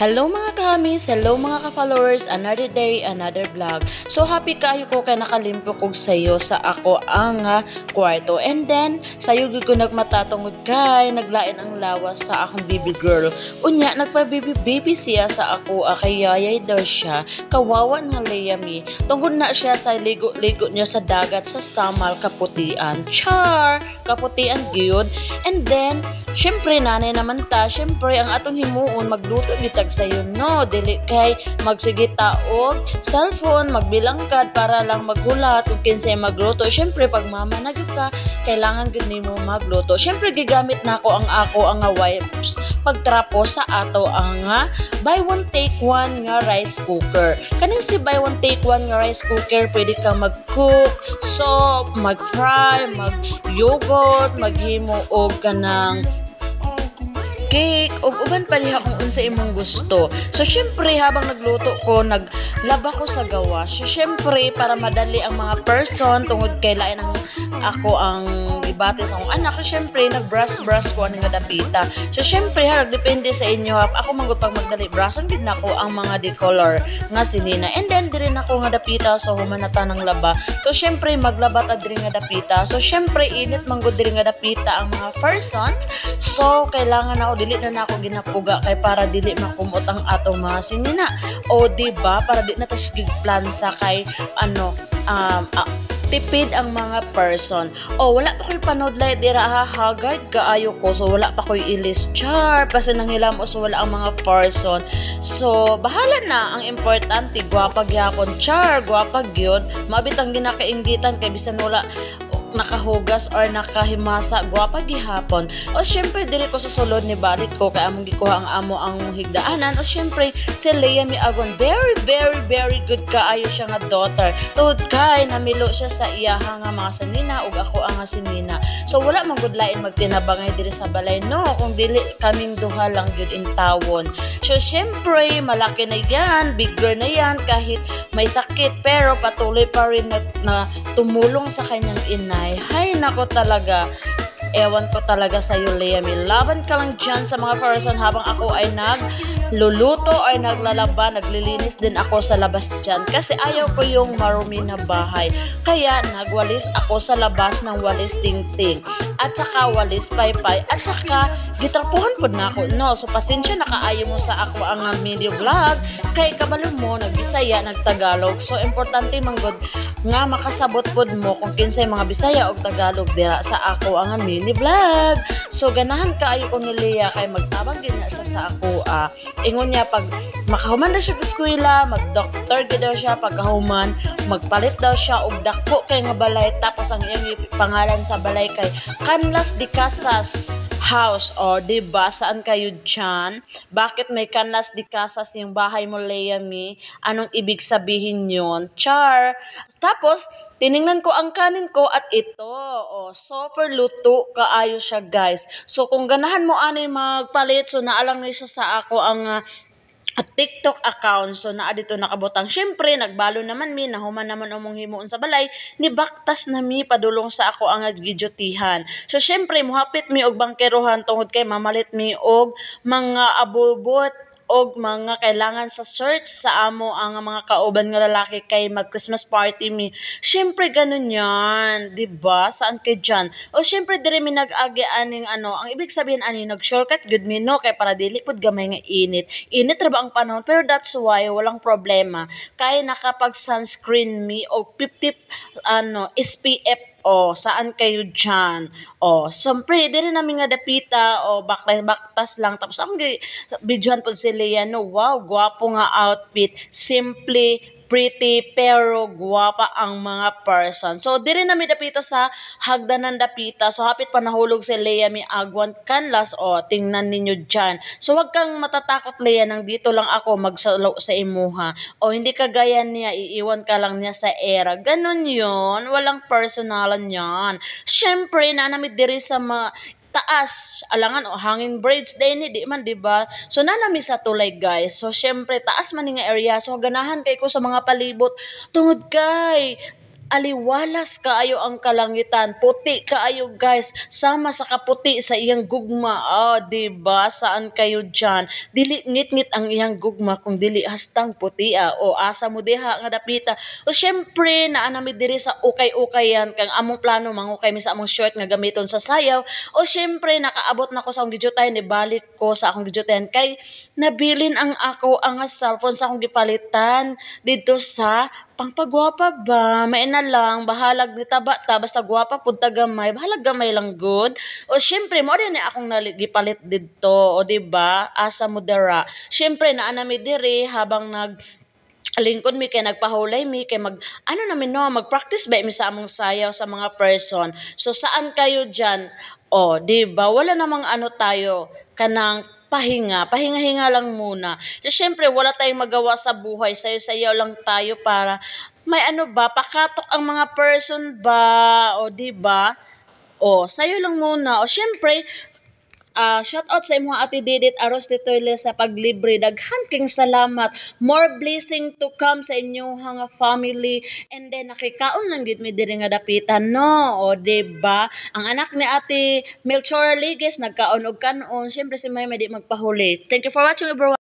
Hello mga kahamis, hello mga ka-followers, another day, another vlog. So happy kayo ko kay nakalimpyo kog sayo sa ako ang kwarto. And then, sayo gid ko nagmatatungod kay naglain ang lawas sa akong baby girl. Unya, nagpa-baby siya sa ako, kay yayay daw siya. Kawawa nga Leami. Tungod na siya sa ligo-ligo niya sa dagat sa Samal Kaputian. Char! Kaputian gyud. And then, syempre nanay naman ta, syempre ang atong himuon magluto bitag sayo no, dili kay magsige taog cellphone magbilangkad para lang maghulat kung kinsay magluto. Syempre pag mama na gyud ka, kailangan gyud nimo magluto. Syempre gigamit nako ang wipes pagtrapo sa ato ang buy one take one nga rice cooker. Kaning si buy one take one nga rice cooker, pwede ka mag-cook, soup, mag-fry, mag-yogurt, maghimo og kanang cake o uban pa niya kung unsa imong gusto. So syempre habang nagluto ko, naglaba ko sa gawa. So syempre para madali ang mga person tungod kay lain ang ako ang gibati sa akong anak. So syempre nagbrush ko ani nga dapita. So syempre depende sa inyo. Ako manggod pag magdali brushan gid nako ang mga decolor nga sinina. And then diri nako nga dapita so humanata ng laba. So syempre maglaba ta diri nga dapita. So syempre init manggod diri nga dapita ang mga person. So kailangan ako dili na nako ginapuga kay para dili makumot ang atong mga sinina. O diba para di na tas plansa kay tipid ang mga person. O wala pa ko'y panodlay dira haggard kaayo ko, so wala pa ko'y ilis char kasi nanghilamos so wala ang mga person. So bahala na, ang importante gwapa gyapon char, gwapa gyud mabit ang ginakainggitan kay bisan wala nakahugas or nakahimasa, gwapa gihapon. O syempre dili ko sa sulod ni balik ko kay among gikuha ang amo ang higdaanan. O syempre si Leami Agon, very good kaayo siya nga daughter. Tungod kay namilo siya sa iyaha nga mga sanina ug ako ang sinina. So wala man gud lain magtinabangay diri sa balay no, kung dili kaming duha lang gyud in tawon. So syempre malaki na yan, bigger na yan kahit may sakit pero patuloy pa rin na tumulong sa kanyang ina. Hay nako talaga, ewan ko talaga sa iyo Leami. Laban ka lang dyan sa mga person habang ako ay nagluluto ay naglalaba, naglilinis din ako sa labas dyan kasi ayaw ko yung marumi na bahay. Kaya nagwalis ako sa labas ng walis tingting at saka walis paypay at saka gitrapuhan po na ako no. So pasensya na kaayo mo sa ako ang video vlog kay kabalo mo nagbisaya nagtagalog. So importante manggod nga makasabot pod mo kung kinsay mga Bisaya o Tagalog dira sa ako ang mini vlog. So ganahan kaayo ko ni Lea kay magtabang gid na siya sa ako. Ingon niya pag makahuman na siya sa eskwela, mag-doctor gid daw siya pagkahuman, magpalit daw siya og dako kay nga balay tapos ang iyang pangalan sa balay kay Canlas de Casas house. O diba saan kayo dyan? Bakit may Canlas de Casas yung bahay mo Leami? Anong ibig sabihin yun? Char! Tapos tiningnan ko ang kanin ko at ito, super luto kaayo siya guys. So kung ganahan mo ani magpalit, so naalang na siya sa ako ang TikTok account. So naa dito nakabutang. Syempre nagbalo naman mi, nahuman naman umong himuon sa balay, ni baktas na mi padulong sa ako ang gidyotihan. So syempre muhapit mi og bangkerohan tungod kay mamalit mi og mga abubot og mga kailangan sa search sa amo ang mga kauban nga lalaki kay mag Christmas party mi. Syempre ganun yan, diba? Saan kay dyan? O syempre dire mi nag-agi aning ang ibig sabihin ani nag-shortcut good mi no kay para dili pud gamay nga init. Init ra ba ang panahon pero that's why walang problema kay nakapag sunscreen mi og 50 SPF. Saan kayo dyan? Siyempre, di rin namin nga dapita, baktas lang. Tapos, ang videohan po si Lea, no, wow, gwapo nga outfit. Simply, pretty, pero gwapa ang mga person. So, di rin namin dapita sa hagdanan dapita. So, hapit pa nahulog si Leami Agon Canlas. Tingnan ninyo dyan. So, wag kang matatakot, Lea, nang dito lang ako magsalo sa imuha. Hindi ka gaya niya, iiwan ka lang niya sa era. Ganon yon, walang personalan yan. Siyempre, nanamid diri sa taas, alangan hanging braids din di man diba. So nanami sa tulay guys. So syempre taas man nga area. So ganahan kay ko sa mga palibot tungod kay aliwalas kaayo ang kalangitan, puti kaayo guys, sama sa kaputi sa iyang gugma. Diba? Saan kayo dyan? Dili ngit-ngit ang iyang gugma kung dili hastang puti o asa mo diha nga dapita. O syempre naa nami diri sa ukay-ukayan kang among plano mangukay mi sa among short nga gamiton sa sayaw. O syempre nakaabot na ko sa akong gidyutayan, ibalik ko sa akong gidyutayan kay nabilin ang ako ang cellphone sa akong gipalitan dito sa pangpagwapa ba, may na lang, bahalag di taba ta, basta gwapa pud ta gamay, bahalag gamay lang good. O syempre, mo rin akong gipalit dito, o di ba asa mo dara. Syempre, naanami diri habang lingkod mi kay nagpahulay mi kay ano namin no mag-practice ba mi sa among sayaw sa mga person. So saan kayo diyan? O, di ba? Wala namang ano tayo kanang pahinga lang muna. So, syempre, wala tayong magawa sa buhay. Sayo-sayaw lang tayo para may ano ba, pakatok ang mga person ba? O, di ba? O, sayo lang muna. O, syempre, shout out sa imong Ate Didit Aros de Toyle sa paglibre. Daghan king salamat. More blessing to come sa inyong nga family. And then nakikaon lang gid mi diri nga dapitan no. O di ba? Ang anak ni Ate Melchora Liges nagkaon og kanon. Syempre si May di magpahuli. Thank you for watching everyone.